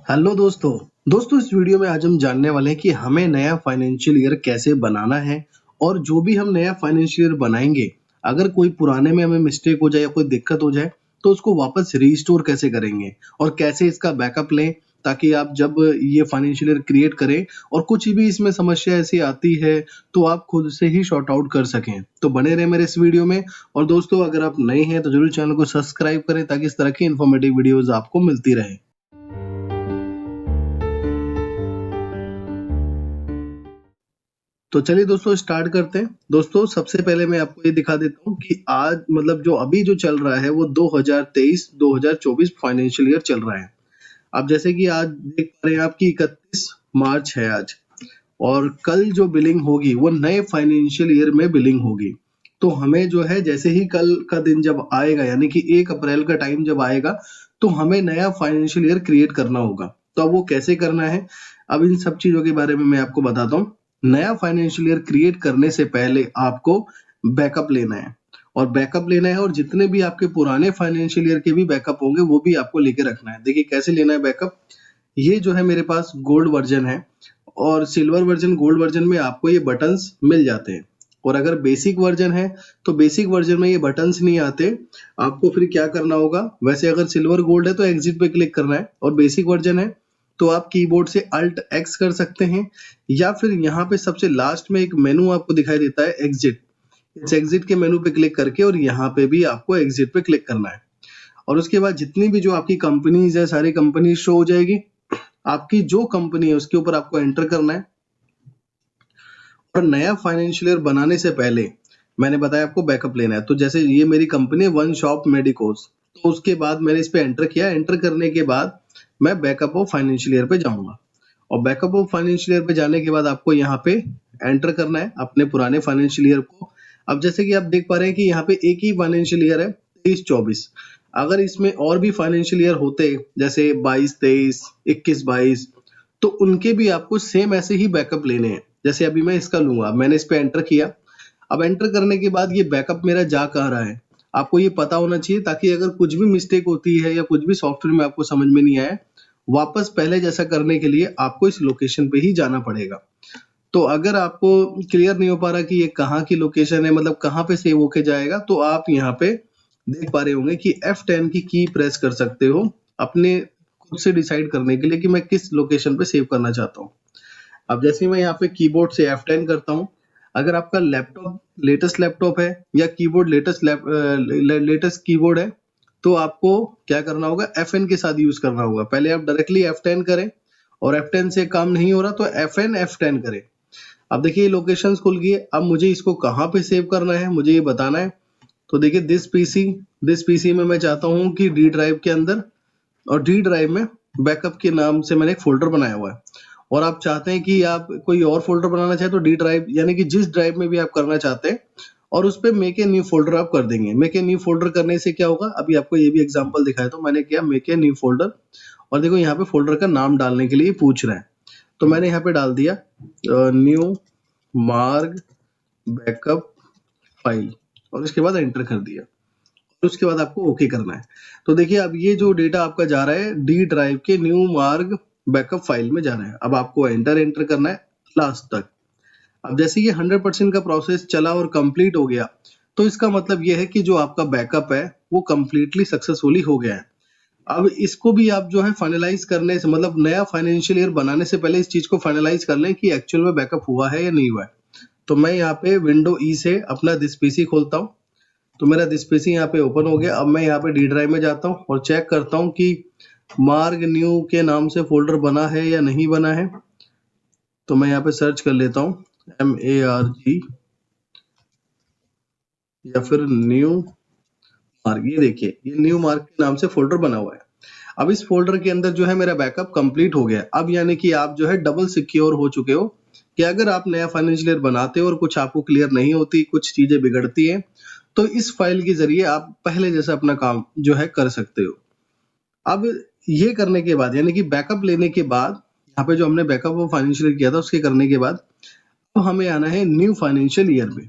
Hello दोस्तों। इस video में आज हम जानने वाले हैं कि हमें नया फाइनेंशियल ईयर कैसे बनाना है और जो भी हम नया फाइनेंशियल ईयर बनाएंगे, अगर कोई पुराने में हमें मिस्टेक हो जाए या कोई दिक्कत हो जाए तो उसको वापस रीस्टोर कैसे करेंगे और कैसे इसका बैकअप लें, ताकि आप जब ये फाइनेंशियल ईयर क्रिएट करें और कुछ भी इसमें समस्या ऐसी आती है तो आप खुद से ही सॉर्ट आउट कर सकें। तो बने रहे मेरे इस वीडियो में। और दोस्तों, अगर आप नए हैं तो जरूर चैनल को सब्सक्राइब करें ताकि इस तरह की इन्फॉर्मेटिव वीडियोस आपको मिलती रहे। तो चलिए दोस्तों, स्टार्ट करते हैं। दोस्तों, सबसे पहले मैं आपको ये दिखा देता हूँ कि आज जो अभी जो चल रहा है वो 2023-2024 फाइनेंशियल ईयर चल रहा है। अब जैसे कि आज देख पा रहे हैं आप कि 31 मार्च है आज, और कल जो बिलिंग होगी वो नए फाइनेंशियल ईयर में बिलिंग होगी। तो हमें जो है जैसे ही कल का दिन जब आएगा, यानी कि 1 अप्रैल का टाइम जब आएगा, तो हमें नया फाइनेंशियल ईयर क्रिएट करना होगा। तो अब वो कैसे करना है, अब इन सब चीज़ों के बारे में मैं आपको बताता हूँ। नया फाइनेंशियल ईयर क्रिएट करने से पहले आपको बैकअप लेना है, और बैकअप लेना है और जितने भी आपके पुराने फाइनेंशियल ईयर के भी बैकअप होंगे वो भी आपको लेके रखना है। देखिए कैसे लेना है बैकअप। ये जो है मेरे पास गोल्ड वर्जन है, और सिल्वर वर्जन, गोल्ड वर्जन में आपको ये बटन्स मिल जाते हैं। और अगर बेसिक वर्जन है तो बेसिक वर्जन में ये बटन्स नहीं आते। आपको फिर क्या करना होगा, वैसे अगर सिल्वर गोल्ड है तो एग्जिट पे क्लिक करना है, और बेसिक वर्जन है तो आप कीबोर्ड से अल्ट एक्स कर सकते हैं, या फिर यहाँ पे सबसे लास्ट में एक मेनू आपको दिखाई देता है एग्जिट। इस एग्जिट के मेनू पे क्लिक करके और यहाँ पे भी आपको एग्जिट पे क्लिक करना है। और उसके बाद जितनी भी जो आपकी कंपनीज है सारी कंपनीज शो हो जाएगी। आपकी जो कंपनी है उसके ऊपर आपको एंटर करना है। और नया फाइनेंशियल ईयर बनाने से पहले मैंने बताया आपको बैकअप लेना है। तो जैसे ये मेरी कंपनी है वन शॉप मेडिकोस, तो उसके बाद मैंने इस पे एंटर किया। एंटर करने के बाद मैं बैकअप ऑफ फाइनेंशियल ईयर पे जाऊंगा, और बैकअप ऑफ फाइनेंशियल ईयर पे जाने के बाद आपको यहाँ पे एंटर करना है अपने पुराने फाइनेंशियल ईयर को। अब जैसे कि आप देख पा रहे हैं कि यहाँ पे एक ही फाइनेंशियल ईयर है 23-24। अगर इसमें और भी फाइनेंशियल ईयर होते जैसे 22-23, 21-22, तो उनके भी आपको सेम ऐसे ही बैकअप लेने हैं। जैसे अभी मैं इसका लूंगा, मैंने इस पे एंटर किया। अब एंटर करने के बाद ये बैकअप मेरा जा कहाँ रहा है आपको ये पता होना चाहिए, ताकि अगर कुछ भी मिस्टेक होती है या कुछ भी सॉफ्टवेयर में आपको समझ में नहीं आया, वापस पहले जैसा करने के लिए आपको इस लोकेशन पे ही जाना पड़ेगा। तो अगर आपको क्लियर नहीं हो पा रहा कि ये कहाँ की लोकेशन है, मतलब कहाँ पे सेव होके जाएगा, तो आप यहाँ पे देख पा रहे होंगे कि F10 की प्रेस कर सकते हो अपने खुद से डिसाइड करने के लिए कि मैं किस लोकेशन पे सेव करना चाहता हूँ। अब जैसे ही मैं यहाँ पे कीबोर्ड से F10 करता हूँ, अगर आपका लैपटॉप लेटेस्ट लैपटॉप है या कीबोर्ड लेटेस्ट कीबोर्ड है, तो आपको क्या करना होगा, F10 के साथ यूज करना होगा। पहले आप डायरेक्टली F10 करें, और F10 से काम नहीं हो रहा तो F10 करें। अब देखिए लोकेशंस खुल गई है। अब मुझे इसको कहाँ पे सेव करना है मुझे ये बताना है। तो देखिए दिस पीसी में मैं चाहता हूँ कि डी ड्राइव के अंदर, और डी ड्राइव में बैकअप के नाम से मैंने एक फोल्डर बनाया हुआ है। और आप चाहते हैं कि आप कोई और फोल्डर बनाना चाहे तो डी ड्राइव, यानी कि जिस ड्राइव में भी आप करना चाहते हैं, और उस पे मेक ए न्यू फोल्डर आप कर देंगे। मेक ए न्यू फोल्डर करने से क्या होगा, अभी आपको ये भी एग्जांपल दिखाया तो मैंने किया मेक ए न्यू फोल्डर, और देखो यहाँ पे फोल्डर का नाम डालने के लिए पूछ रहा है। तो मैंने यहाँ पे डाल दिया न्यू मार्ग बैकअप फाइल, और उसके बाद एंटर कर दिया। तो उसके बाद आपको ओके करना है। तो देखिए अब ये जो डेटा आपका जा रहा है डी ड्राइव के न्यू मार्ग बैकअप फाइल में जा रहा है। अब आपको एंटर करना है लास्ट तक। अब जैसे ये 100% का प्रोसेस चला और कंप्लीट हो गया, तो इसका मतलब ये है कि जो आपका बैकअप है वो कंप्लीटली सक्सेसफुली हो गया है। अब इसको भी आप जो है फाइनलाइज करने से, मतलब नया फाइनेंशियल ईयर बनाने से पहले इस चीज को फाइनलाइज कर लें कि एक्चुअल में बैकअप हुआ है या नहीं हुआ है। तो मैं यहाँ पे विंडो ई से अपना दिस पीसी खोलता हूँ। तो मेरा दिस पीसी यहाँ पे ओपन हो गया। अब मैं यहाँ पे डी ड्राइव में जाता हूँ और चेक करता हूँ कि मार्ग न्यू के नाम से फोल्डर बना है या नहीं बना है। तो मैं यहाँ पे सर्च कर लेता हूँ MARG या फिर न्यू मार्ग। ये देखिए ये न्यू मार्ग के नाम से फोल्डर बना हुआ है। अब इस फोल्डर के अंदर जो है मेरा बैकअप कंप्लीट हो गया। अब यानी कि आप जो है डबल सिक्योर हो चुके हो कि अगर आप नया फाइनेंशियल ईयर बनाते हो और कुछ आपको क्लियर नहीं होती, कुछ चीजें बिगड़ती हैं, तो इस फाइल के जरिए आप पहले जैसा अपना काम जो है कर सकते हो। अब ये करने के बाद, यानी कि बैकअप लेने के बाद, यहाँ पे जो हमने बैकअप ऑफ फाइनेंशियल ईयर किया था उसके करने के बाद, तो हमें आना है न्यू फाइनेंशियल ईयर में।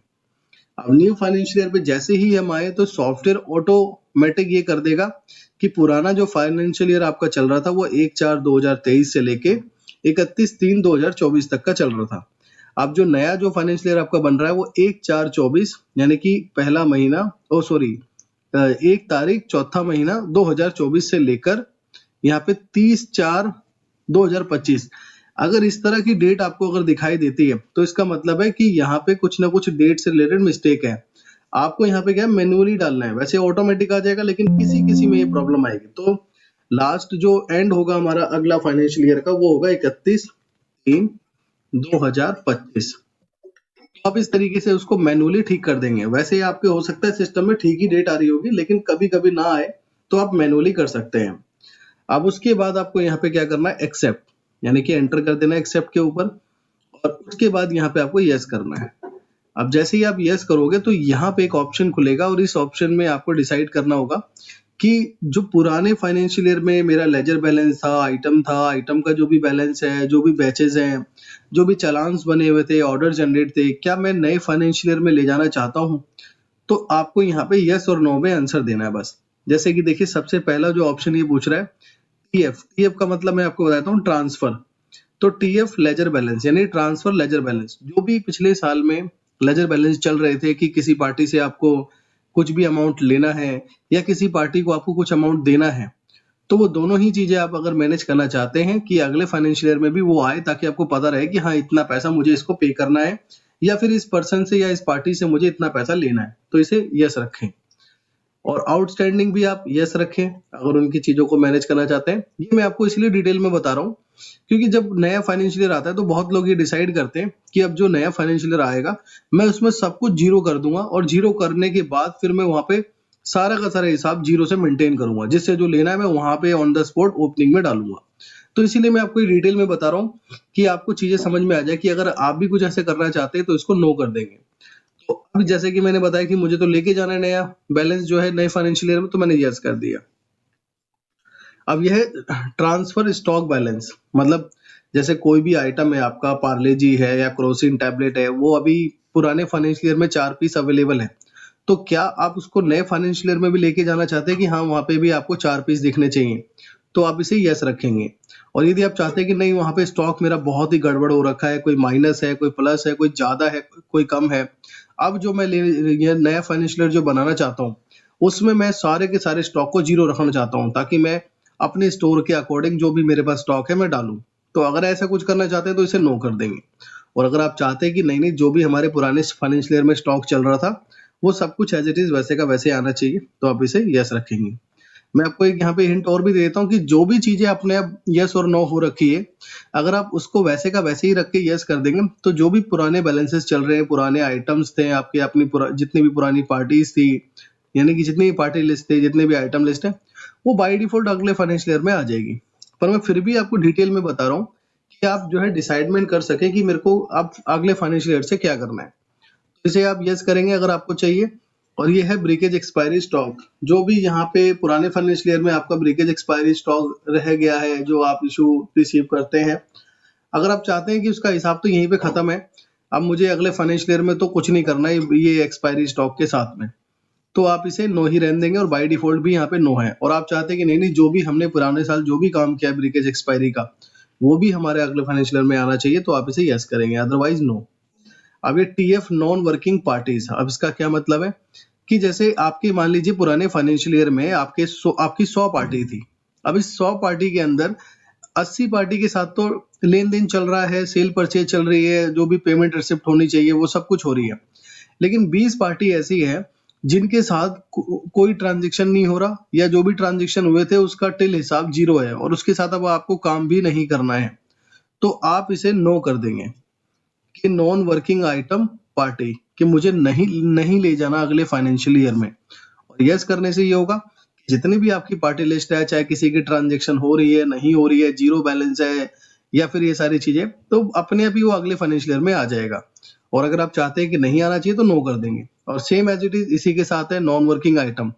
अब न्यू फाइनेंशियल ईयर पे जैसे ही हम आए तो सॉफ्टवेयर ऑटोमेटिक ये कर देगा कि पुराना जो फाइनेंशियल ईयर आपका चल रहा था वो 1/4/2023 से लेके 31/3/2024 तक का चल रहा था। अब जो नया जो फाइनेंशियल ईयर आपका बन रहा है वो 1/4/24 यानी कि पहला महीना 1 तारीख चौथा महीना 2024 से लेकर यहाँ पे 30/4/2025। अगर इस तरह की डेट आपको अगर दिखाई देती है तो इसका मतलब है कि यहाँ पे कुछ ना कुछ डेट से रिलेटेड मिस्टेक है। आपको यहाँ पे क्या है, मैन्युअली डालना है। वैसे ऑटोमेटिक आ जाएगा, लेकिन किसी किसी में ये प्रॉब्लम आएगी। तो लास्ट जो एंड होगा हमारा अगला फाइनेंशियल ईयर का वो होगा 31/3/2025। तो आप इस तरीके से उसको मैन्युअली ठीक कर देंगे। वैसे आपके हो सकता है सिस्टम में ठीक ही डेट आ रही होगी, लेकिन कभी कभी ना आए तो आप मैन्युअली कर सकते हैं। अब उसके बाद आपको यहाँ पे क्या करना है, एक्सेप्ट यानी कि एंटर कर देना है एक्सेप्ट के ऊपर, और उसके बाद यहाँ पे आपको यस करना है। अब जैसे ही आप यस करोगे तो यहाँ पे एक ऑप्शन खुलेगा, और इस ऑप्शन में आपको डिसाइड करना होगा कि जो पुराने फाइनेंशियल ईयर में मेरा लेजर बैलेंस था, आइटम का जो भी बैलेंस है, जो भी बैचेस हैं, जो भी चालान्स बने हुए थे, ऑर्डर जनरेट थे, क्या मैं नए फाइनेंशियल ईयर में ले जाना चाहता हूँ? तो आपको यहाँ पे यस और नो में आंसर देना है बस। जैसे कि देखिए सबसे पहला जो ऑप्शन ये पूछ रहा है टीएफ का मतलब मैं आपको बताता हूँ, ट्रांसफर। तो टीएफ लेजर बैलेंस यानी ट्रांसफर लेजर बैलेंस, जो भी पिछले साल में लेजर बैलेंस चल रहे थे कि किसी पार्टी से आपको कुछ भी अमाउंट लेना है या किसी पार्टी को आपको कुछ अमाउंट देना है, तो वो दोनों ही चीजें आप अगर मैनेज करना चाहते हैं कि अगले फाइनेंशियल ईयर में भी वो आए, ताकि आपको पता रहे कि हाँ इतना पैसा मुझे इसको पे करना है, या फिर इस पर्सन से या इस पार्टी से मुझे इतना पैसा लेना है, तो इसे यस रखें। और आउटस्टैंडिंग भी आप यस रखें अगर उनकी चीजों को मैनेज करना चाहते हैं। ये मैं आपको इसलिए डिटेल में बता रहा हूँ क्योंकि जब नया फाइनेंशियल ईयर आता है तो बहुत लोग ये डिसाइड करते हैं कि अब जो नया फाइनेंशियल ईयर आएगा मैं उसमें सब कुछ जीरो कर दूंगा, और जीरो करने के बाद फिर मैं वहां पे सारा का सारा हिसाब जीरो से मेंटेन करूंगा, जिससे जो लेना है मैं वहां पे ऑन द स्पॉट ओपनिंग में डालूंगा। तो इसीलिए मैं आपको डिटेल में बता रहा हूँ कि आपको चीजें समझ में आ जाए कि अगर आप भी कुछ ऐसे करना चाहते हैं तो इसको नो कर देंगे। तो अब जैसे कि मैंने बताया कि मुझे तो लेके जाना है नया बैलेंस जो है नए फाइनेंशियल ईयर में, तो मैंने यस कर दिया। अब यह ट्रांसफर स्टॉक बैलेंस, मतलब जैसे कोई भी आइटम है आपका, पार्ले जी है या क्रोसिन टैबलेट है, वो अभी पुराने फाइनेंशियल ईयर में 4 पीस अवेलेबल है, तो क्या आप उसको नए फाइनेंशियल ईयर में भी लेके जाना चाहते हैं कि हाँ वहां पे भी आपको 4 पीस दिखने चाहिए, तो आप इसे यस रखेंगे। और यदि आप चाहते हैं कि नहीं वहां पे स्टॉक मेरा बहुत ही गड़बड़ हो रखा है, कोई माइनस है, कोई प्लस है, कोई ज्यादा है, कोई कम है, अब जो मैं ये नया फाइनेंशियल ईयर जो बनाना चाहता हूँ उसमें मैं सारे के सारे स्टॉक को जीरो रखना चाहता हूँ, ताकि मैं अपने स्टोर के अकॉर्डिंग जो भी मेरे पास स्टॉक है मैं डालूं। तो अगर ऐसा कुछ करना चाहते हैं तो इसे नो कर देंगे। और अगर आप चाहते हैं कि नहीं नहीं जो भी हमारे पुराने फाइनेंशियल ईयर में स्टॉक चल रहा था वो सब कुछ एज इट इज वैसे का वैसे आना चाहिए, तो आप इसे यस रखेंगे। मैं आपको एक यहाँ पे हिंट और भी दे देता हूँ कि जो भी चीजें अपने अब यस और नो हो रखी है, अगर आप उसको वैसे का वैसे ही रख के यस कर देंगे तो जो भी पुराने बैलेंसेस चल रहे हैं, पुराने आइटम्स थे आपके, अपनी जितनी भी पुरानी पार्टीज थी, यानी कि जितनी भी पार्टी लिस्ट थे, जितने भी आइटम लिस्ट है, वो बाय डिफॉल्ट अगले फाइनेंशियल ईयर में आ जाएगी। पर मैं फिर भी आपको डिटेल में बता रहा हूँ कि आप जो है डिसाइडमेंट कर सके कि मेरे को अब अगले फाइनेंशियल ईयर से क्या करना है। तो इसे आप यस करेंगे अगर आपको चाहिए। और ये है ब्रेकेज एक्सपायरी स्टॉक, जो भी यहाँ पे पुराने फाइनेंशियल ईयर में आपका ब्रेकेज एक्सपायरी स्टॉक रह गया है जो आप इशू रिसीव करते हैं, अगर आप चाहते हैं कि उसका हिसाब तो यहीं पे खत्म है, अब मुझे अगले फाइनेंशियल ईयर में तो कुछ नहीं करना है ये एक्सपायरी स्टॉक के साथ में, तो आप इसे नो ही रहने देंगे, और बाय डिफॉल्ट भी यहाँ पे नो है। और आप चाहते हैं कि नहीं नहीं जो भी हमने पुराने साल जो भी काम किया है ब्रेकेज एक्सपायरी का वो भी हमारे अगले फाइनेंशियल ईयर में आना चाहिए, तो आप इसे यस करेंगे, अदरवाइज नो। अब ये टीएफ नॉन वर्किंग पार्टीज, अब इसका क्या मतलब है कि जैसे आपकी मान लीजिए पुराने फाइनेंशियल ईयर में आपकी 100 पार्टी थी। अब इस 100 पार्टी के अंदर 80 पार्टी के साथ तो लेन देन चल रहा है, सेल परचेज चल रही है, जो भी पेमेंट रिसिप्ट होनी चाहिए वो सब कुछ हो रही है, लेकिन 20 पार्टी ऐसी है जिनके साथ कोई ट्रांजेक्शन नहीं हो रहा, या जो भी ट्रांजेक्शन हुए थे उसका टिल हिसाब जीरो है, और उसके साथ अब आपको काम भी नहीं करना है, तो आप इसे नो कर देंगे कि नॉन वर्किंग आइटम पार्टी, कि मुझे नहीं नहीं ले जाना अगले फाइनेंशियल ईयर में। और यस करने से ये होगा कि जितनी भी आपकी पार्टी लिस्ट है, चाहे किसी की ट्रांजेक्शन हो रही है, नहीं हो रही है, जीरो बैलेंस है, या फिर ये सारी चीजें, तो अपने आप ही वो अगले फाइनेंशियल ईयर में आ जाएगा। और अगर आप चाहते हैं कि नहीं आना चाहिए तो नो कर देंगे। और सेम एज इट इज इसी के साथ है नॉन वर्किंग आइटम।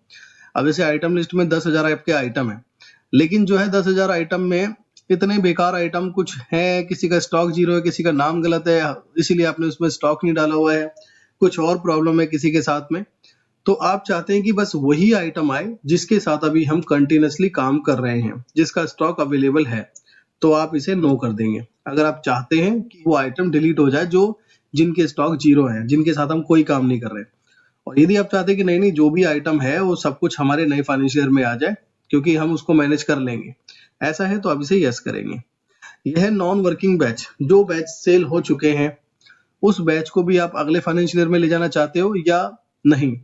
अब जैसे आइटम लिस्ट में 10,000 आपके आइटम है, लेकिन जो है 10,000 आइटम में इतने बेकार आइटम कुछ है, किसी का स्टॉक जीरो है, किसी का नाम गलत है, इसीलिए आपने उसमें स्टॉक नहीं डाला हुआ है, कुछ और प्रॉब्लम है किसी के साथ में, तो आप चाहते हैं कि बस वही आइटम आए जिसके साथ अभी हम कंटिन्यूअसली काम कर रहे हैं, जिसका स्टॉक अवेलेबल है, तो आप इसे नो कर देंगे। अगर आप चाहते हैं कि वो आइटम डिलीट हो जाए जो जिनके स्टॉक ज़ीरो हैं, जिनके साथ हम कोई काम नहीं कर रहे हैं। और यदि आप चाहते हैं कि नहीं-नहीं जो भी आइटम है वो सब कुछ हमारे नए फाइनेंशियल ईयर में आ जाए, क्योंकि हम उसको मैनेज कर लेंगे। ऐसा है तो आप इसे येस करेंगे। यह है नॉन वर्किंग बैच, जो बैच सेल हो चुके हैं, उस बैच को भी आप अगले फाइनेंशियल ईयर में ले जाना चाहते हो या नहीं?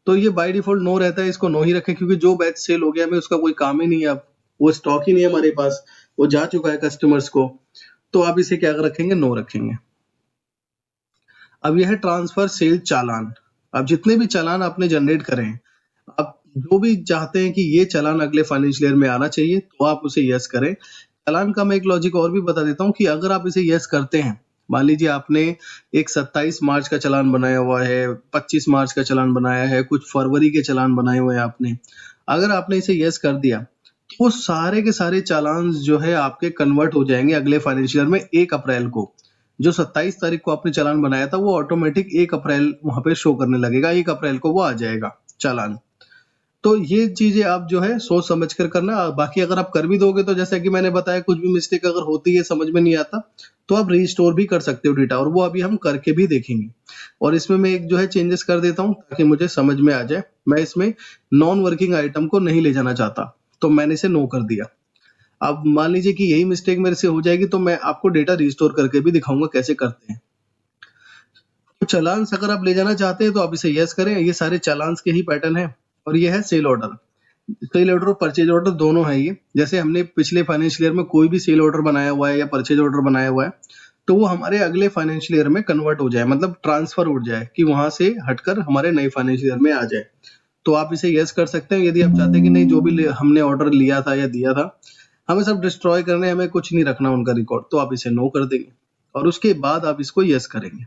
तो ये बाय डिफ़ॉल्ट नो रहता है, इसको नो ही रखें क्योंकि जो बैच सेल हो गया हमें उसका कोई काम ही नहीं है अब। वो स्टॉक ही नहीं है हमारे पास, वो जा चुका है कस्टमर्स को, तो आप इसे क्या रखेंगे? नो रखेंगे। अब यह है ट्रांसफर सेल चालान। अब जितने भी चालान आपने जनरेट करे हैं, आप जो भी चाहते हैं कि ये चालान अगले फाइनेंशियल ईयर में आना चाहिए, तो आप उसे येस करें। चालान का मैं एक लॉजिक और भी बता देता हूँ कि अगर आप इसे येस करते हैं, मान लीजिए आपने एक 27 मार्च का चालान बनाया हुआ है, 25 मार्च का चालान बनाया है, कुछ फरवरी के चालान बनाए हुए हैं आपने। अगर आपने इसे येस कर दिया, तो वो सारे के सारे चालान जो है आपके कन्वर्ट हो जाएँगे अगले फाइनेंशियल ईयर में 1 अप्रैल को। जो 27 तारीख को आपने चालान बनाया था वो ऑटोमेटिक 1 अप्रैल वहाँ पे शो करने लगेगा, 1 अप्रैल को वो आ जाएगा चालान। तो ये चीज़ें आप जो है सोच समझ कर करना, बाकी अगर आप कर भी दोगे तो जैसा कि मैंने बताया कुछ भी मिस्टेक अगर होती है, समझ में नहीं आता, तो आप रीस्टोर भी कर सकते हो डेटा और वो अभी हम करके भी देखेंगे। और इसमें मैं एक जो है चेंजेस कर देता हूँ ताकि मुझे समझ में आ जाए। मैं इसमें नॉन वर्किंग आइटम को नहीं ले जाना चाहता, तो मैंने इसे नो कर दिया। अब मान लीजिए कि यही मिस्टेक मेरे से हो जाएगी तो मैं आपको डेटा रिस्टोर करके भी दिखाऊँगा कैसे करते हैं। तो चालान्स अगर आप ले जाना चाहते हैं तो आप इसे येस करें, ये सारे चालान्स के ही पैटर्न हैं और ये है सेल ऑर्डर। सेल ऑर्डर और परचेज ऑर्डर दोनों है ये। जैसे हमने पिछले फाइनेंशियल ईयर में कोई भी सेल ऑर्डर बनाया हुआ है या परचेज ऑर्डर बनाया हुआ है, तो वो हमारे अगले फाइनेंशियल ईयर में कन्वर्ट हो जाए, मतलब ट्रांसफर हो जाए कि वहाँ से हटकर हमारे नए फाइनेंशियल ईयर में आ जाए। तो आप इसे येस कर सकते हैं। यदि आप चाहते हैं कि नहीं जो भी हमने ऑर्डर लिया था या दिया था, हमें सब डिस्ट्रॉय करने हैं, हमें कुछ नहीं रखना उनका रिकॉर्ड, तो आप इसे नो कर देंगे और उसके बाद आप इसको येस करेंगे।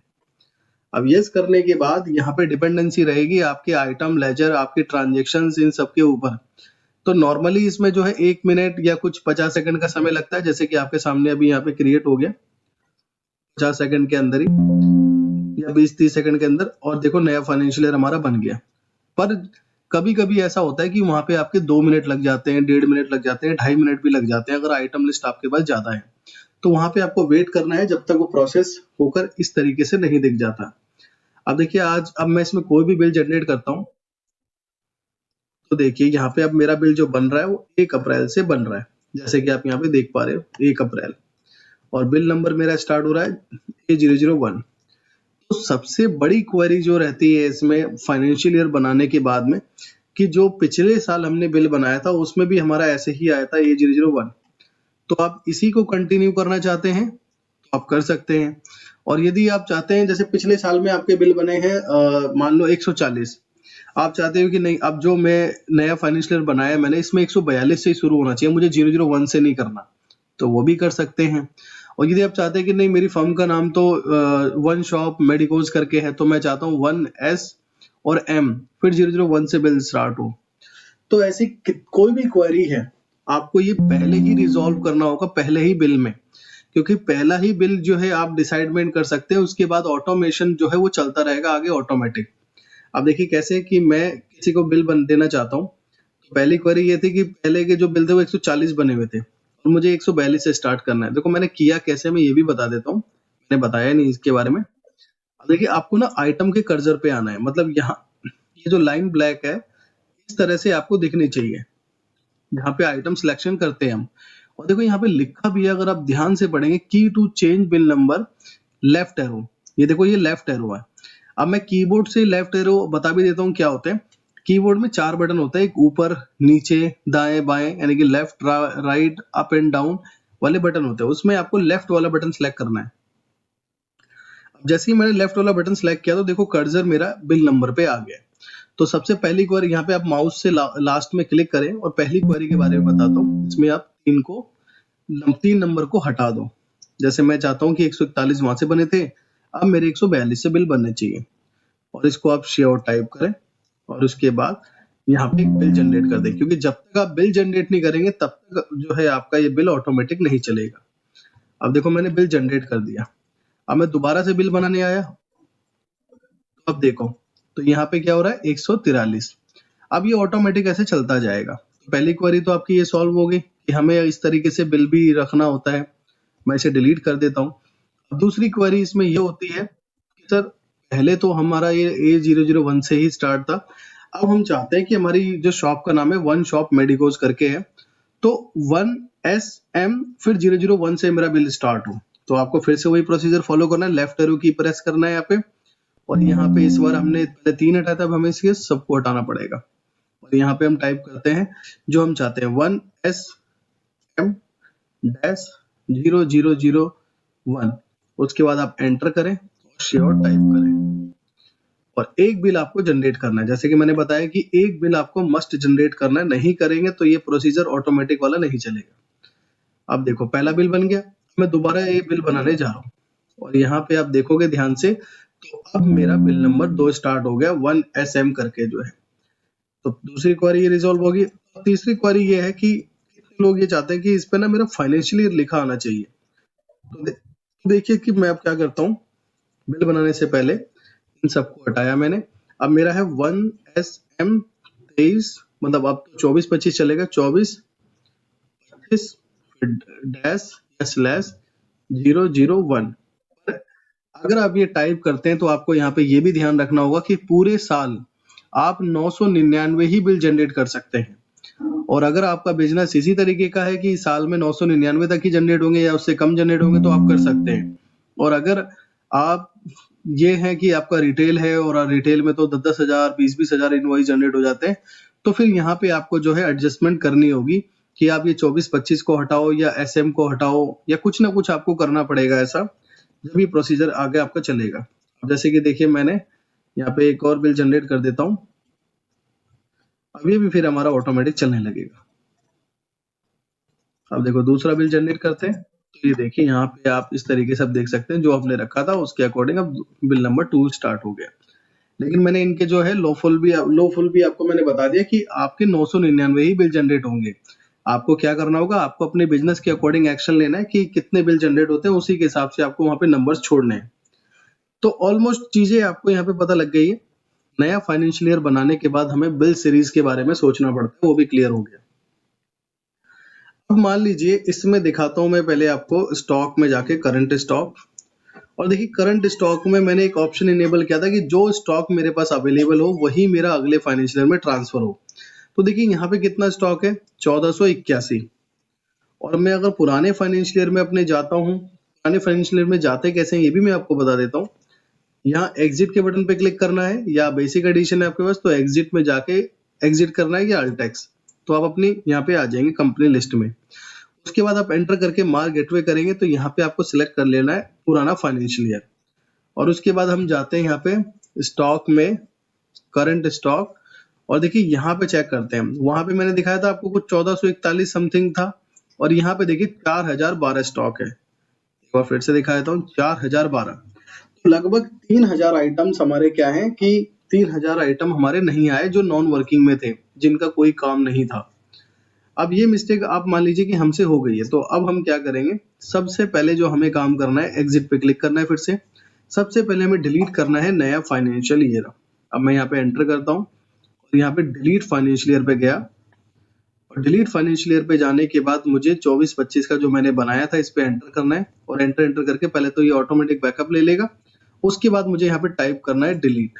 अब येस करने के बाद यहाँ पे डिपेंडेंसी रहेगी आपके आइटम, लेजर, आपके ट्रांज़ैक्शंस इन सब के ऊपर। तो नॉर्मली इसमें जो है 1 मिनट या कुछ 50 सेकंड का समय लगता है, जैसे कि आपके सामने अभी यहाँ पे क्रिएट हो गया 50 सेकंड के अंदर ही या 20-30 सेकंड के अंदर और देखो नया फाइनेंशियल ईयर हमारा बन गया। पर कभी-कभी ऐसा होता है कि वहाँ पे आपके 2 मिनट लग जाते हैं, 1.5 मिनट लग जाते हैं, 2.5 मिनट भी लग जाते हैं अगर आइटम लिस्ट आपके पास ज़्यादा है। तो वहाँ पे आपको वेट करना है जब तक वो प्रोसेस होकर इस तरीके से नहीं दिख जाता। अब देखिए अब मैं इसमें कोई भी बिल जनरेट करता हूँ, तो देखिए यहाँ पे अब मेरा बिल जो बन रहा है वो 1 अप्रैल से बन रहा है। जैसे कि आप यहाँ पे देख पा रहे हो 1 अप्रैल और बिल नंबर मेरा स्टार्ट हो रहा है A001। तो सबसे बड़ी क्वेरी जो रहती है इसमें फाइनेंशियल ईयर बनाने के बाद में कि जो पिछले साल हमने बिल बनाया था उसमें भी हमारा ऐसे ही आया था A001। तो आप इसी को कंटिन्यू करना चाहते हैं तो आप कर सकते हैं। और यदि आप चाहते हैं जैसे पिछले साल में आपके बिल बने हैं मान लो 140, आप चाहते हो कि नहीं अब जो मैं नया फाइनेंशियल ईयर बनाया मैंने इसमें 142 से ही शुरू होना चाहिए, मुझे 001 से नहीं करना, तो वो भी कर सकते हैं। और यदि आप चाहते हैं कि नहीं मेरी फर्म का नाम तो वन शॉप मेडिकोज करके है, तो मैं चाहता हूँ 1S और M फिर 001 से बिल स्टार्ट हो, तो ऐसी कोई भी क्वेरी है आपको ये पहले ही रिजॉल्व करना होगा पहले ही बिल में, क्योंकि पहला ही बिल जो है आप डिसाइडमेंट कर सकते हैं, उसके बाद ऑटोमेशन जो है वो चलता रहेगा आगे ऑटोमेटिक। अब देखिए कैसे कि मैं किसी को बिल बन देना चाहता हूँ, तो पहली क्वेरी ये थी कि पहले के जो बिल थे वो 140 बने हुए थे और मुझे 142 से स्टार्ट करना है। देखो मैंने किया कैसे मैं ये भी बता देता हूँ, मैंने बताया नहीं इसके बारे में। अब देखिए आपको ना आइटम के कर्सर पे आना है, मतलब यहाँ ये जो लाइन ब्लैक है इस तरह से आपको दिखनी चाहिए जहाँ पे आइटम सिलेक्शन करते हैं हम। और देखो यहाँ पे लिखा भी है, अगर आप ध्यान से पढ़ेंगे की to change bill number left arrow, ये देखो ये लेफ्ट एरो है। अब मैं कीबोर्ड से लेफ्ट एरो बता भी देता हूँ क्या होते हैं। कीबोर्ड में 4 बटन होते हैं, एक ऊपर, नीचे, दाएं, बाएं, यानी कि left, right, up and down वाले बटन होते हैं। उसमें आपको लेफ्ट वाला बटन सेलेक्ट करना है। अब जैसे ही मैंने लेफ्ट वाला बटन सेलेक्ट किया तो देखो कर्सर मेरा बिल नंबर पे आ गया। तो सबसे पहली क्वेरी यहाँ पे आप माउस से लास्ट में क्लिक करें और पहली क्वेरी के बारे में बताता हूँ। इसमें आप 3 नंबर को हटा दो। जैसे मैं चाहता हूँ कि 141 वहां से बने थे, अब मेरे 142 से बिल बनने चाहिए और इसको आप श्योर टाइप करें और उसके बाद यहाँ पे एक बिल जनरेट कर दें, क्योंकि जब तक आप बिल जनरेट नहीं करेंगे तब तक जो है आपका ये बिल ऑटोमेटिक नहीं चलेगा। अब देखो मैंने बिल जनरेट कर दिया। अब मैं दोबारा से बिल बनाने आया, तो अब देखो तो यहाँ पे क्या हो रहा है 143। अब ये ऑटोमेटिक ऐसे चलता जाएगा। पहली क्वेरी तो आपकी ये सॉल्व होगी कि हमें इस तरीके से बिल भी रखना होता है। मैं इसे डिलीट कर देता हूँ। अब दूसरी क्वेरी इसमें ये होती है कि सर पहले तो हमारा ये A001 से ही स्टार्ट था। अब हम चाहते हैं कि हमारी जो शॉप का नाम है वन शॉप मेडिकोज करके है, तो 1SM फिर 001 से मेरा बिल स्टार्ट हो। तो आपको फिर से वही प्रोसीजर फॉलो करना है, लेफ्ट एरो की प्रेस करना है यहाँ पे, और यहाँ पे इस बार हमने पहले 3 हटाया था, अब हमें इसके सबको हटाना पड़ेगा। और यहाँ पे हम टाइप करते हैं जो हम चाहते हैं 1SM-0001। उसके बाद आप एंटर करें और श्योर टाइप करें, और एक बिल आपको जनरेट करना है। जैसे कि मैंने बताया कि एक बिल आपको मस्ट जनरेट करना है, नहीं करेंगे तो ये प्रोसीजर ऑटोमेटिक वाला नहीं चलेगा। अब देखो पहला बिल बन गया, मैं दोबारा ये बिल बनाने जा रहा हूँ, और यहाँ पे आप देखोगे ध्यान से तो अब मेरा बिल नंबर 2 स्टार्ट हो गया 1SM करके जो है। तो दूसरी क्वेरी ये रिजॉल्व होगी। तीसरी क्वेरी ये है कि कितने लोग ये चाहते हैं कि इस पे ना मेरा फाइनेंशियल ईयर लिखा आना चाहिए। तो देखिए कि मैं अब क्या करता हूँ, बिल बनाने से पहले इन सबको हटाया मैंने। अब मेरा है 1SM23, मतलब अब तो 24-25 चलेगा, 24-25 डैश या स्लैश 001। अगर आप ये टाइप करते हैं तो आपको यहाँ पे ये भी ध्यान रखना होगा कि पूरे साल आप 999 ही बिल जनरेट कर सकते हैं। और अगर आपका बिजनेस इसी तरीके का है कि साल में 999 तक ही जनरेट होंगे या उससे कम जनरेट होंगे तो आप कर सकते हैं। और अगर आप ये है कि आपका रिटेल है और रिटेल में तो 10,000 20,000 इनवॉइस जनरेट हो जाते हैं, तो फिर यहाँ पे आपको जो है एडजस्टमेंट करनी होगी कि आप ये 24-25 को हटाओ या SM को हटाओ, या कुछ ना कुछ आपको करना पड़ेगा ऐसा, जब ये प्रोसीजर आगे आपका चलेगा। अब जैसे कि देखिए मैंने यहाँ पे एक और बिल जनरेट कर देता हूँ, अब ये भी फिर हमारा ऑटोमेटिक चलने लगेगा। अब देखो दूसरा बिल जनरेट करते हैं, तो ये देखिए यहाँ पे आप इस तरीके से आप देख सकते हैं जो आपने रखा था उसके अकॉर्डिंग अब बिल नंबर 2 स्टार्ट हो गया। लेकिन मैंने इनके जो है लो फुल भी आपको मैंने बता दिया कि आपके 999 ही बिल जनरेट होंगे। आपको क्या करना होगा, आपको अपने बिजनेस के अकॉर्डिंग एक्शन लेना है कि कितने बिल जनरेट होते हैं, उसी के हिसाब से आपको वहां पे नंबर्स छोड़ने हैं। तो ऑलमोस्ट चीजें आपको यहाँ पे पता लग गई है। नया फाइनेंशियल ईयर बनाने के बाद हमें बिल सीरीज के बारे में सोचना पड़ता है, वो भी क्लियर हो गया। अब मान लीजिए इसमें दिखाता हूं मैं पहले आपको स्टॉक में जाके करंट स्टॉक। और देखिए करंट स्टॉक में मैंने एक ऑप्शन इनेबल किया था कि जो स्टॉक मेरे पास अवेलेबल हो वही मेरा अगले फाइनेंशियल ईयर में ट्रांसफर हो। तो देखिए यहाँ पे कितना स्टॉक है, 1481। और मैं अगर पुराने फाइनेंशियल ईयर में अपने जाता हूँ, पुराने फाइनेंशियल ईयर में जाते कैसे हैं ये भी मैं आपको बता देता हूँ। यहाँ एग्जिट के बटन पे क्लिक करना है, या बेसिक एडिशन है आपके पास तो एग्जिट में जाके एग्जिट करना है, या अल्टेक्स, तो आप अपनी यहाँ पे आ जाएंगे कंपनी लिस्ट में। उसके बाद आप एंटर करके मार्क गेटवे करेंगे तो यहाँ पे आपको सिलेक्ट कर लेना है पुराना फाइनेंशियल ईयर। और उसके बाद हम जाते हैं यहाँ पे स्टॉक में, करंट स्टॉक, और देखिए यहाँ पे चेक करते हैं। वहां पे मैंने दिखाया था आपको कुछ 1441 समथिंग था, और यहाँ पे देखिए 4012 स्टॉक है। एक बार फिर से दिखा देता हूँ, 4012। तो लगभग 3000 आइटम्स हमारे क्या है कि 3000 आइटम हमारे नहीं आए जो नॉन वर्किंग में थे, जिनका कोई काम नहीं था। अब ये मिस्टेक आप मान लीजिए कि हमसे हो गई है, तो अब हम क्या करेंगे, सबसे पहले जो हमें काम करना है एग्जिट पे क्लिक करना है। फिर से सबसे पहले हमें डिलीट करना है नया फाइनेंशियल ईयर। अब मैं यहाँ पे एंटर करता हूँ और यहाँ पे डिलीट फाइनेंशियल ईयर पे गया, और डिलीट फाइनेंशियल ईयर पे जाने के बाद मुझे 24-25 का जो मैंने बनाया था इस पे एंटर करना है, और एंटर करके पहले तो ये ऑटोमेटिक बैकअप ले लेगा। उसके बाद मुझे यहाँ पे टाइप करना है डिलीट,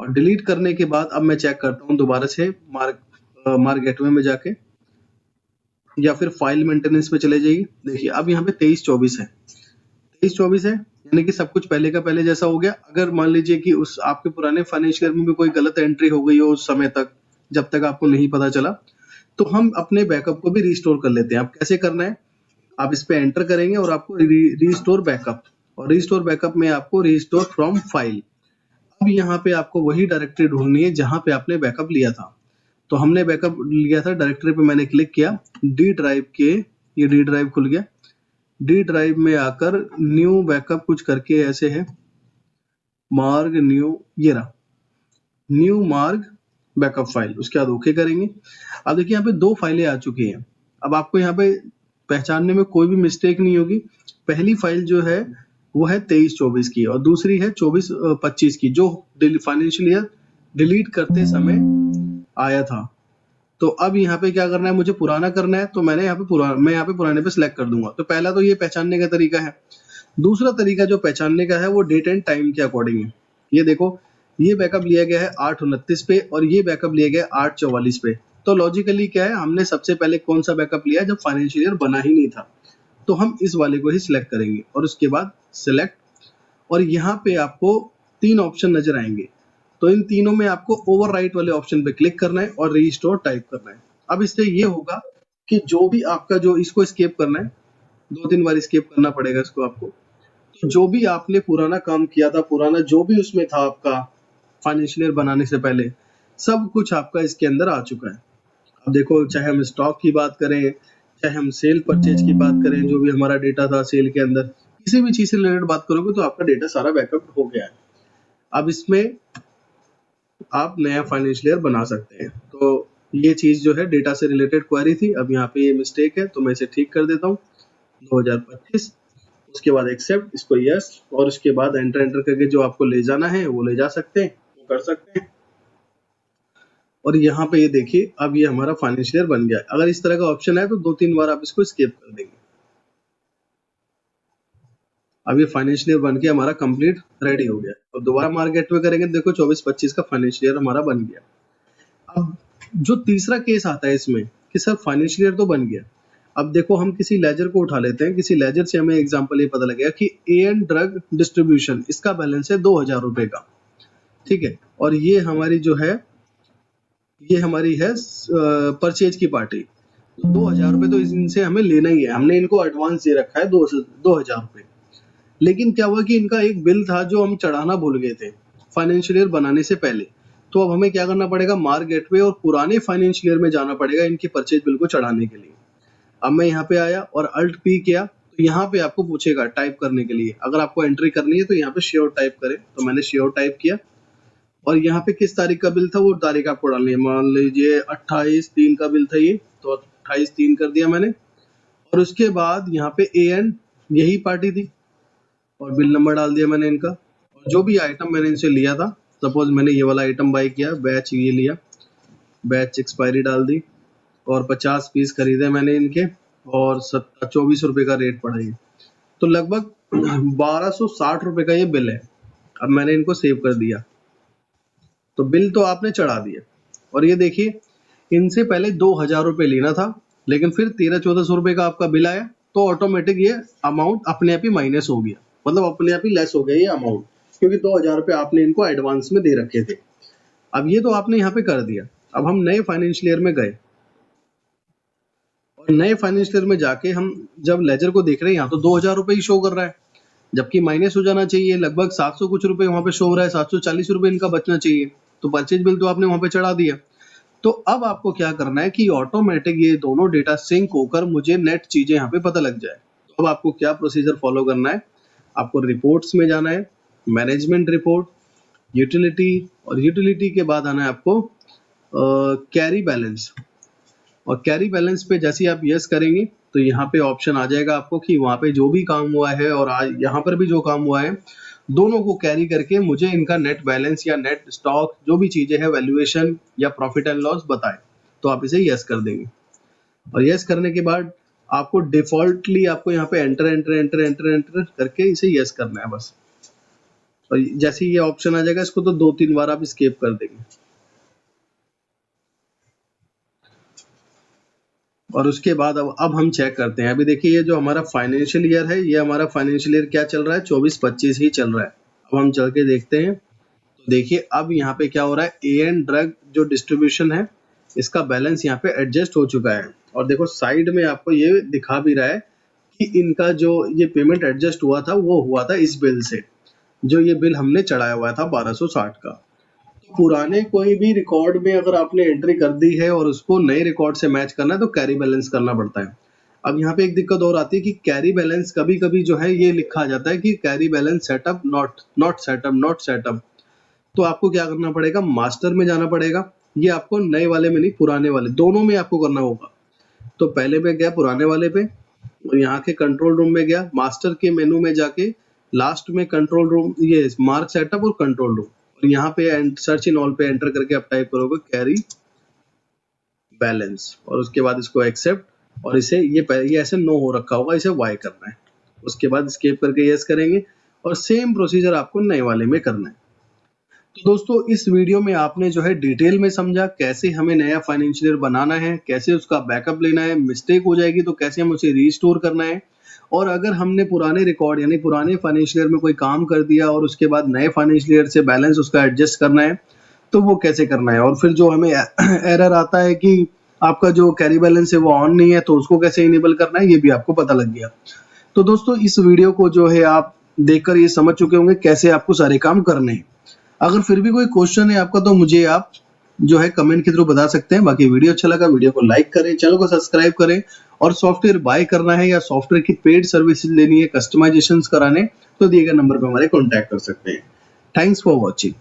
और डिलीट करने के बाद अब मैं चेक करता हूँ दोबारा से मार्क गेटवे में जाके, या फिर फाइल मेंटेनेंस पे चले जाइए। देखिए अब यहाँ पे 23-24 है, 23-24 है, यानी कि सब कुछ पहले का पहले जैसा हो गया। अगर मान लीजिए कि उस आपके पुराने फाइनेंशियल ईयर में भी कोई गलत एंट्री हो गई हो उस समय तक, जब तक आपको नहीं पता चला, तो हम अपने बैकअप को भी रिस्टोर कर लेते हैं। अब कैसे करना है, आप इस पे एंटर करेंगे और आपको रिस्टोर बैकअप, और रिस्टोर बैकअप में आपको रिस्टोर फ्रॉम फाइल। अब यहाँ पे आपको वही डायरेक्टरी ढूंढनी है जहां पे आपने बैकअप लिया था। तो हमने बैकअप लिया था डायरेक्टरी पे, मैंने क्लिक किया डी ड्राइव के, ये डी ड्राइव खुल गया। डी ड्राइव में आकर न्यू बैकअप कुछ करके ऐसे है, मार्ग न्यू, ये रहा न्यू मार्ग बैकअप फाइल। उसके बाद ओके करेंगे। अब देखिए यहाँ पे 2 फाइलें आ चुकी हैं। अब आपको यहाँ पे पहचानने में कोई भी मिस्टेक नहीं होगी। पहली फाइल जो है वो है 23-24 की, और दूसरी है 24-25 की, जो फाइनेंशियल ईयर डिलीट करते समय आया था। तो अब यहाँ पे क्या करना है, मुझे पुराना करना है, तो मैं यहाँ पे पुराने पे सिलेक्ट कर दूंगा। तो पहला तो ये पहचानने का तरीका है। दूसरा तरीका जो पहचानने का है वो डेट एंड टाइम के अकॉर्डिंग है। ये देखो, ये बैकअप लिया गया है 8:29 पे और ये बैकअप लिया गया है 8:44 पे। तो लॉजिकली क्या है, हमने सबसे पहले कौन सा बैकअप लिया जब फाइनेंशियल ईयर बना ही नहीं था, तो हम इस वाले को ही सिलेक्ट करेंगे और उसके बाद सिलेक्ट। और यहाँ पे आपको 3 ऑप्शन नजर आएंगे, तो इन तीनों में आपको ओवरराइट वाले ऑप्शन पे क्लिक करना है और रीस्टोर टाइप करना है। अब इससे ये होगा कि जो भी आपका, जो इसको स्केप करना है, 2-3 बार स्केप करना पड़ेगा इसको आपको। तो जो भी आपने पुराना काम किया था, पुराना जो भी उसमें था आपका फाइनेंशियल ईयर बनाने से पहले, सब कुछ आपका इसके अंदर आ चुका है। अब देखो, चाहे हम स्टॉक की बात करें, चाहे हम सेल परचेज की बात करें, जो भी हमारा डेटा था सेल के अंदर, किसी भी चीज से रिलेटेड बात करोगे तो आपका डेटा सारा बैकअप हो गया है। अब इसमें आप नया फाइनेंशियल ईयर बना सकते हैं। तो ये चीज जो है डेटा से रिलेटेड क्वेरी थी, अब यहाँ पे ये मिस्टेक है तो मैं इसे ठीक कर देता हूँ। 2025, उसके बाद एक्सेप्ट, इसको यस, और उसके बाद एंटर एंटर करके जो आपको ले जाना है वो ले जा सकते हैं, वो कर सकते हैं। और यहाँ पे ये देखिए, अब ये हमारा फाइनेंशियल ईयर बन गया है। अगर इस तरह का ऑप्शन है तो 2-3 बार आप इसको स्किप कर देंगे। अब ये फाइनेंशियल ईयर बन के हमारा कंप्लीट रेडी हो गया। और दोबारा मार्केट में करेंगे, देखो 24-25 का फाइनेंशियल ईयर हमारा बन गया। अब जो तीसरा केस आता है इसमें कि सर फाइनेंशियल ईयर तो बन गया, अब देखो हम किसी लेजर को उठा लेते हैं। किसी लेजर से हमें एग्जांपल ये पता लगेगा कि ए एन ड्रग डिस्ट्रीब्यूशन, इसका बैलेंस है 2000 रुपए का, ठीक है। और ये हमारी जो है, ये हमारी है परचेज की पार्टी। 2000 रुपए तो इनसे हमें लेना ही है, हमने इनको एडवांस दे रखा है 2000 रुपए। लेकिन क्या हुआ कि इनका एक बिल था जो हम चढ़ाना भूल गए थे फाइनेंशियल ईयर बनाने से पहले। तो अब हमें क्या करना पड़ेगा, मार्क गेटवे और पुराने फाइनेंशियल ईयर में जाना पड़ेगा इनकी परचेज बिल को चढ़ाने के लिए। अब मैं यहाँ पे आया और अल्ट पी किया, तो यहाँ पे आपको पूछेगा टाइप करने के लिए। अगर आपको एंट्री करनी है तो यहाँ पे श्योर टाइप करें, तो मैंने श्योर टाइप किया। और यहाँ पे किस तारीख का बिल था वो तारीख आपको डालनी है। मान लीजिए 28/3 का बिल था ये, तो 28/3 कर दिया मैंने। और उसके बाद यहाँ पे ए एन, यही पार्टी थी, और बिल नंबर डाल दिया मैंने इनका। और जो भी आइटम मैंने इनसे लिया था, सपोज मैंने ये वाला आइटम बाय किया, बैच ये लिया, बैच एक्सपायरी डाल दी, और 50 पीस खरीदे मैंने इनके, और 24 रुपए का रेट पड़ा ये। तो लगभग 1260 रुपए का ये बिल है। अब मैंने इनको सेव कर दिया, तो बिल तो आपने चढ़ा दिया। और ये देखिए, इनसे पहले 2000 रुपए लेना था, लेकिन फिर 1300-1400 रुपए का आपका बिल आया, तो ऑटोमेटिक ये अमाउंट अपने आप ही माइनस हो गया, मतलब अपने आप ही लेस हो गया ये अमाउंट, क्योंकि 2000 रुपए आपने इनको एडवांस में दे रखे थे। अब ये तो आपने यहाँ पे कर दिया। अब हम नए फाइनेंशियल ईयर में गए, और नए फाइनेंशियल ईयर में जाके हम जब लेजर को देख रहे हैं, यहाँ तो 2000 रुपए ही शो कर रहा है, जबकि माइनस हो जाना चाहिए लगभग 700 कुछ रुपए, वहां पे शो हो रहा है 740 रुपए इनका बचना चाहिए। तो परचेज बिल तो आपने वहां पे चढ़ा दिया। तो अब आपको क्या करना है कि ऑटोमेटिक ये दोनों डेटा सिंक होकर मुझे नेट चीजें यहाँ पे पता लग जाए। तो अब आपको क्या प्रोसीजर फॉलो करना है, आपको रिपोर्ट्स में जाना है, मैनेजमेंट रिपोर्ट, यूटिलिटी, और यूटिलिटी के बाद आना है आपको कैरी बैलेंस। और कैरी बैलेंस पे जैसे ही आप यस करेंगे, तो यहाँ पे ऑप्शन आ जाएगा आपको कि वहाँ पे जो भी काम हुआ है और आज यहाँ पर भी जो काम हुआ है, दोनों को कैरी करके मुझे इनका नेट बैलेंस या नेट स्टॉक जो भी चीजें हैं, वैल्यूएशन या प्रॉफिट एंड लॉस बताएं। तो आप इसे यस कर देंगे। और यस करने के बाद आपको डिफॉल्टली आपको यहाँ पे enter enter enter enter enter करके इसे यस करना है बस। और जैसे ही ये ऑप्शन आ जाएगा, इसको तो 2-3 बार आप स्केप कर देंगे। और उसके बाद अब हम चेक करते हैं। अभी देखिए, ये जो हमारा फाइनेंशियल ईयर है, ये हमारा फाइनेंशियल ईयर क्या चल रहा है, 24-25 ही चल रहा है। अब हम चल के देखते हैं। तो देखिए, अब यहाँ पे क्या हो रहा है, ए एन ड्रग जो डिस्ट्रीब्यूशन है, इसका बैलेंस यहाँ पे एडजस्ट हो चुका है। और देखो साइड में आपको ये दिखा भी रहा है कि इनका जो ये पेमेंट एडजस्ट हुआ था, वो हुआ था इस बिल से, जो ये बिल हमने चढ़ाया हुआ था 1260 का। पुराने कोई भी रिकॉर्ड में अगर आपने एंट्री कर दी है और उसको नए रिकॉर्ड से मैच करना है, तो कैरी बैलेंस करना पड़ता है। अब यहाँ पे एक दिक्कत और आती है कि कैरी बैलेंस कभी कभी जो है ये लिखा आ जाता है कि carry balance setup not not set up not set up. तो आपको क्या करना पड़ेगा, मास्टर में जाना पड़ेगा। ये आपको नए वाले में नहीं, पुराने वाले दोनों में आपको करना होगा। तो पहले पे गया पुराने वाले पे, और यहाँ के कंट्रोल रूम में गया, मास्टर के मेनू में जाके लास्ट में कंट्रोल रूम, ये मार्क सेटअप और कंट्रोल रूम, और यहाँ पे सर्च इन ऑल पे एंटर करके आप टाइप करोगे कैरी बैलेंस, और उसके बाद इसको एक्सेप्ट, और इसे ये ऐसे नो हो रखा होगा, इसे वाई करना है। उसके बाद स्केप करके यस करेंगे, और सेम प्रोसीजर आपको नए वाले में करना है। तो दोस्तों इस वीडियो में आपने जो है डिटेल में समझा कैसे हमें नया फाइनेंशियल ईयर बनाना है, कैसे उसका बैकअप लेना है, मिस्टेक हो जाएगी तो कैसे हम उसे रीस्टोर करना है, और अगर हमने पुराने रिकॉर्ड यानी पुराने फाइनेंशियल ईयर में कोई काम कर दिया और उसके बाद नए फाइनेंशियल ईयर से बैलेंस उसका एडजस्ट करना है तो वो कैसे करना है, और फिर जो हमें एरर आता है कि आपका जो कैरी बैलेंस है वो ऑन नहीं है तो उसको कैसे इनेबल करना है, ये भी आपको पता लग गया। तो दोस्तों इस वीडियो को जो है आप देखकर ये समझ चुके होंगे कैसे आपको सारे काम करने हैं। अगर फिर भी कोई क्वेश्चन है आपका तो मुझे आप जो है कमेंट के थ्रू बता सकते हैं। बाकी वीडियो अच्छा लगा, वीडियो को लाइक करें, चैनल को सब्सक्राइब करें, और सॉफ्टवेयर बाय करना है या सॉफ्टवेयर की पेड सर्विसेज लेनी है, कस्टमाइजेशंस कराने, तो दिए गए नंबर पर हमारे कॉन्टैक्ट कर सकते हैं। Thanks for watching.